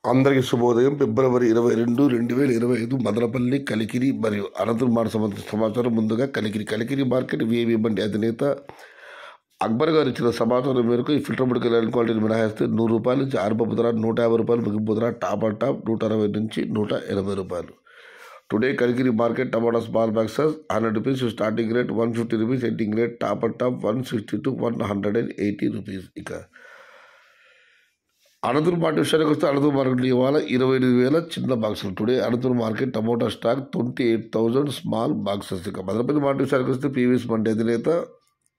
అందరికీ శుభోదయం. ఫిబ్రవరి 22, 2025 మదనపల్లి, కలికిరి మరియు అనంతపురం మార్కెట్ సంబంధించిన సమాచారం. ముందుగా కలికిరి మార్కెట్ విఐబి బండి అధినేత అక్బర్ గారు ఇచ్చిన సమాచారం మేరకు ఈ ఫిల్టర్ బుడ్ లైన్ క్వాలిటీని మినహాయిస్తే ₹100 నుంచి ఆరంభపు ధర ₹150, ముగింపు ధర టాప్ అండ్ టాప్ ₹160 నుంచి ₹180. Today Kalikiri market tomato small boxes ₹100 starting rate, ₹150 ending rate, top and top ₹160 to ₹180. ఇక అనంతపురం మార్కెట్ విషయానికి వస్తే అనంతపురం మార్కెట్లో ఇవాళ 28,000 చిన్న బాక్సులు. Today Anantapur market tomato stock 28,000 small boxes. ఇక మదనపల్లి మార్కెట్ విషయానికి వస్తే పీవీఎస్ మండి అధినేత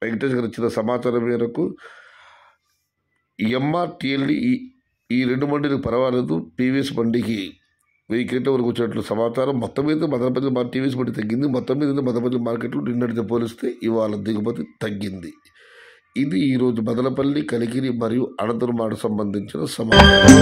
వెంకటేష్ గారు ఇచ్చిన సమాచారం మేరకు ఎంఆర్టీఎల్డి ఈ రెండు మండీలకు పర్వాలేదు, పీవీఎస్ మండికి 1000 క్వింటాల వరకు వచ్చినట్లు సమాచారం. మొత్తం మీద మదనపల్లి టీవీఎస్ మండి తగ్గింది. మొత్తం మీద మదనపల్లి మార్కెట్లో నిన్నటితో పోలిస్తే ఇవాళ దిగుమతి తగ్గింది. ఇది ఈరోజు మదనపల్లి, కలికిరి మరియు అనంతపురం మార్కెట్ సంబంధించిన సమాచారం.